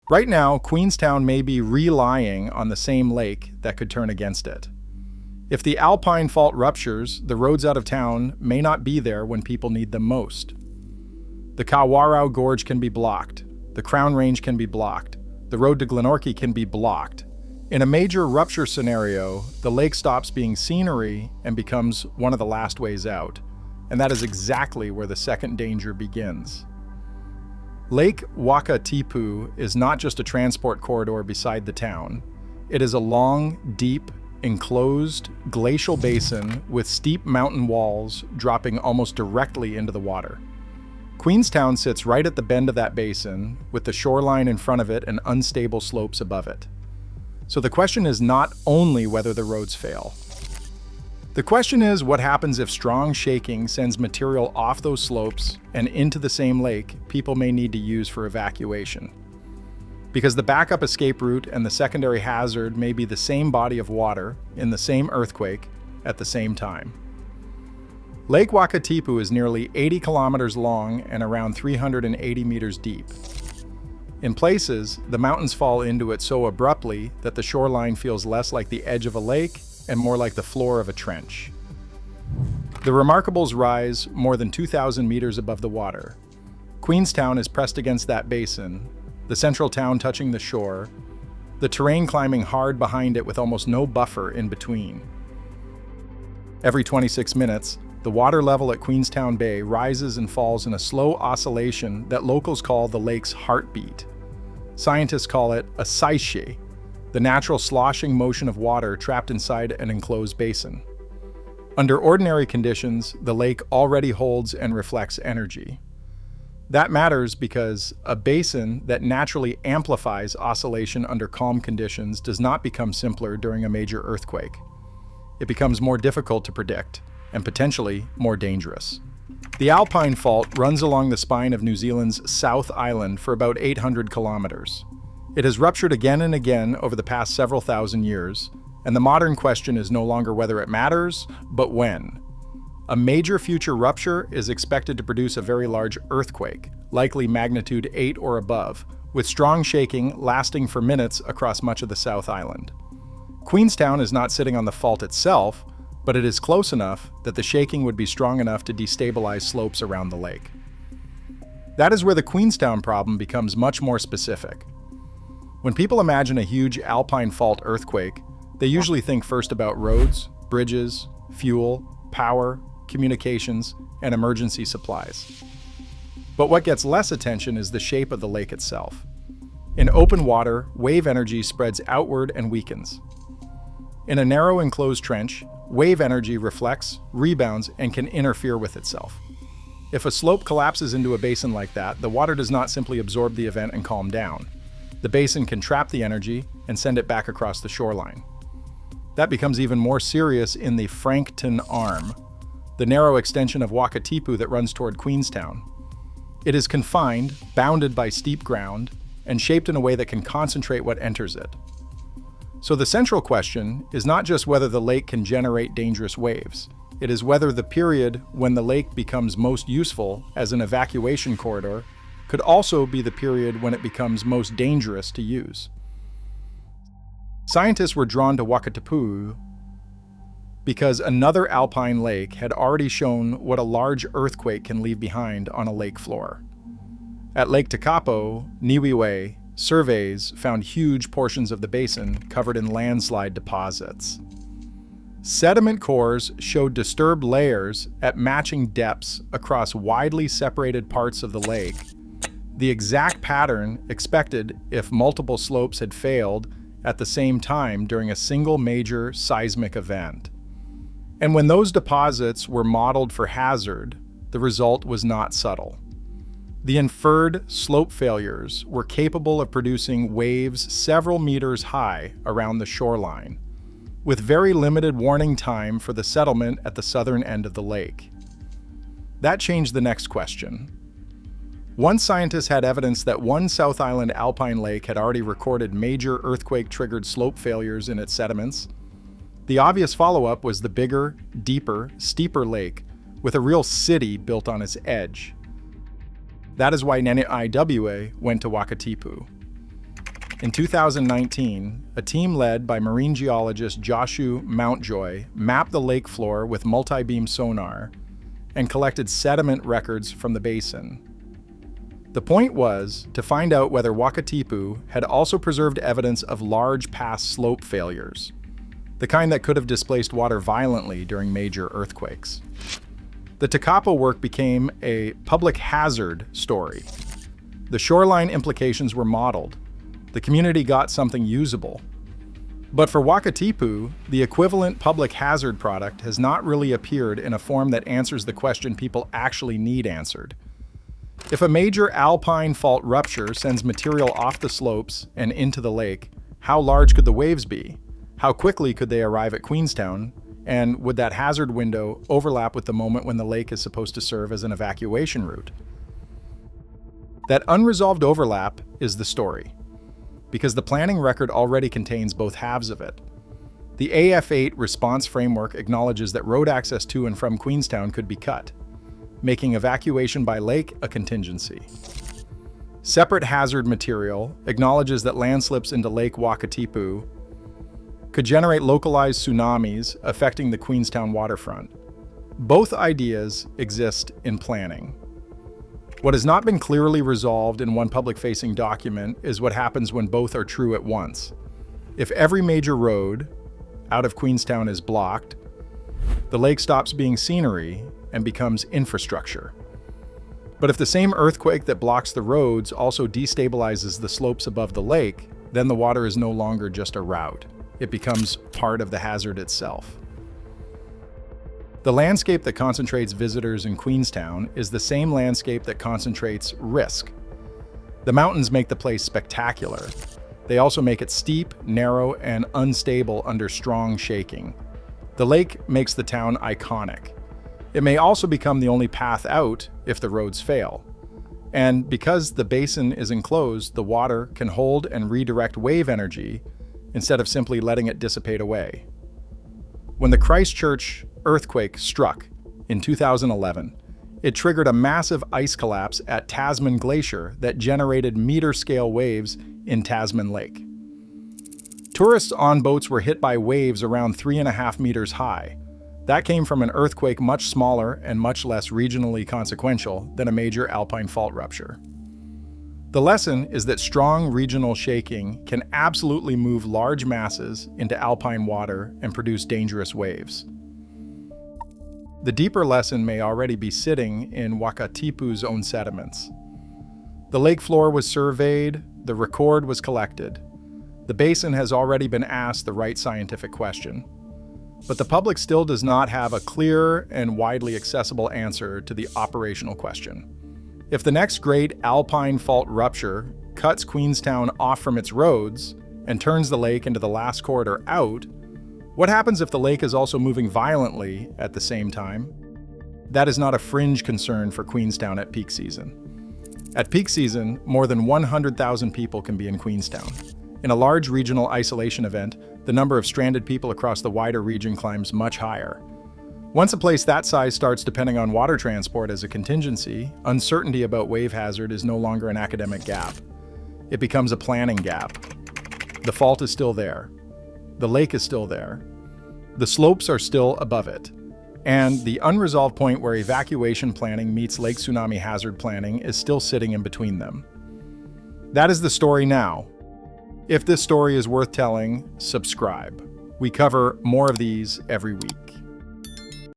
Right now, Queenstown may be relying on the same lake that could turn against it. If the Alpine Fault ruptures, the roads out of town may not be there when people need them most. The Kawarau Gorge can be blocked. The Crown Range can be blocked. The road to Glenorchy can be blocked. In a major rupture scenario, the lake stops being scenery and becomes one of the last ways out. And that is exactly where the second danger begins. Lake Wakatipu is not just a transport corridor beside the town. It is a long, deep, enclosed glacial basin with steep mountain walls dropping almost directly into the water. Queenstown sits right at the bend of that basin, with the shoreline in front of it and unstable slopes above it. So the question is not only whether the roads fail. The question is what happens if strong shaking sends material off those slopes and into the same lake people may need to use for evacuation. Because the backup escape route and the secondary hazard may be the same body of water in the same earthquake at the same time. Lake Wakatipu is nearly 80 kilometers long and around 380 meters deep. In places, the mountains fall into it so abruptly that the shoreline feels less like the edge of a lake and more like the floor of a trench. The Remarkables rise more than 2,000 meters above the water. Queenstown is pressed against that basin, the central town touching the shore, the terrain climbing hard behind it with almost no buffer in between. Every 26 minutes, the water level at Queenstown Bay rises and falls in a slow oscillation that locals call the lake's heartbeat. Scientists call it a seismic, the natural sloshing motion of water trapped inside an enclosed basin. Under ordinary conditions, the lake already holds and reflects energy. That matters because a basin that naturally amplifies oscillation under calm conditions does not become simpler during a major earthquake. It becomes more difficult to predict and potentially more dangerous. The Alpine Fault runs along the spine of New Zealand's South Island for about 800 kilometers. It has ruptured again and again over the past several thousand years, and the modern question is no longer whether it matters, but when. A major future rupture is expected to produce a very large earthquake, likely magnitude 8 or above, with strong shaking lasting for minutes across much of the South Island. Queenstown is not sitting on the fault itself, but it is close enough that the shaking would be strong enough to destabilize slopes around the lake. That is where the Queenstown problem becomes much more specific. When people imagine a huge Alpine Fault earthquake, they usually think first about roads, bridges, fuel, power, communications, and emergency supplies. But what gets less attention is the shape of the lake itself. In open water, wave energy spreads outward and weakens. In a narrow enclosed trench, wave energy reflects, rebounds, and can interfere with itself. If a slope collapses into a basin like that, the water does not simply absorb the event and calm down. The basin can trap the energy and send it back across the shoreline. That becomes even more serious in the Frankton Arm, the narrow extension of Wakatipu that runs toward Queenstown. It is confined, bounded by steep ground, and shaped in a way that can concentrate what enters it. So the central question is not just whether the lake can generate dangerous waves. It is whether the period when the lake becomes most useful as an evacuation corridor could also be the period when it becomes most dangerous to use. Scientists were drawn to Wakatipu because another alpine lake had already shown what a large earthquake can leave behind on a lake floor. At Lake Tekapo, NIWA surveys found huge portions of the basin covered in landslide deposits. Sediment cores showed disturbed layers at matching depths across widely separated parts of the lake, the exact pattern expected if multiple slopes had failed at the same time during a single major seismic event. And when those deposits were modeled for hazard, the result was not subtle. The inferred slope failures were capable of producing waves several meters high around the shoreline, with very limited warning time for the settlement at the southern end of the lake. That changed the next question. Once scientists had evidence that one South Island alpine lake had already recorded major earthquake-triggered slope failures in its sediments, the obvious follow-up was the bigger, deeper, steeper lake with a real city built on its edge. That is why NIWA went to Wakatipu. In 2019, a team led by marine geologist Joshua Mountjoy mapped the lake floor with multi-beam sonar and collected sediment records from the basin. The point was to find out whether Wakatipu had also preserved evidence of large past slope failures, the kind that could have displaced water violently during major earthquakes. The Tekapo work became a public hazard story. The shoreline implications were modeled. The community got something usable. But for Wakatipu, the equivalent public hazard product has not really appeared in a form that answers the question people actually need answered. If a major Alpine Fault rupture sends material off the slopes and into the lake, how large could the waves be? How quickly could they arrive at Queenstown? And would that hazard window overlap with the moment when the lake is supposed to serve as an evacuation route? That unresolved overlap is the story, because the planning record already contains both halves of it. The AF8 response framework acknowledges that road access to and from Queenstown could be cut, making evacuation by lake a contingency. Separate hazard material acknowledges that landslips into Lake Wakatipu could generate localized tsunamis affecting the Queenstown waterfront. Both ideas exist in planning. What has not been clearly resolved in one public-facing document is what happens when both are true at once. If every major road out of Queenstown is blocked, the lake stops being scenery and becomes infrastructure. But if the same earthquake that blocks the roads also destabilizes the slopes above the lake, then the water is no longer just a route. It becomes part of the hazard itself. The landscape that concentrates visitors in Queenstown is the same landscape that concentrates risk. The mountains make the place spectacular. They also make it steep, narrow, and unstable under strong shaking. The lake makes the town iconic. It may also become the only path out if the roads fail. And because the basin is enclosed, the water can hold and redirect wave energy instead of simply letting it dissipate away. When the Christchurch earthquake struck in 2011, it triggered a massive ice collapse at Tasman Glacier that generated meter-scale waves in Tasman Lake. Tourists on boats were hit by waves around 3.5 meters high. That came from an earthquake much smaller and much less regionally consequential than a major Alpine Fault rupture. The lesson is that strong regional shaking can absolutely move large masses into alpine water and produce dangerous waves. The deeper lesson may already be sitting in Wakatipu's own sediments. The lake floor was surveyed, the record was collected. The basin has already been asked the right scientific question. But the public still does not have a clear and widely accessible answer to the operational question. If the next great Alpine Fault rupture cuts Queenstown off from its roads and turns the lake into the last corridor out, what happens if the lake is also moving violently at the same time? That is not a fringe concern for Queenstown at peak season. At peak season, more than 100,000 people can be in Queenstown. In a large regional isolation event, the number of stranded people across the wider region climbs much higher. Once a place that size starts depending on water transport as a contingency, uncertainty about wave hazard is no longer an academic gap. It becomes a planning gap. The fault is still there. The lake is still there. The slopes are still above it. And the unresolved point where evacuation planning meets lake tsunami hazard planning is still sitting in between them. That is the story now. If this story is worth telling, subscribe. We cover more of these every week.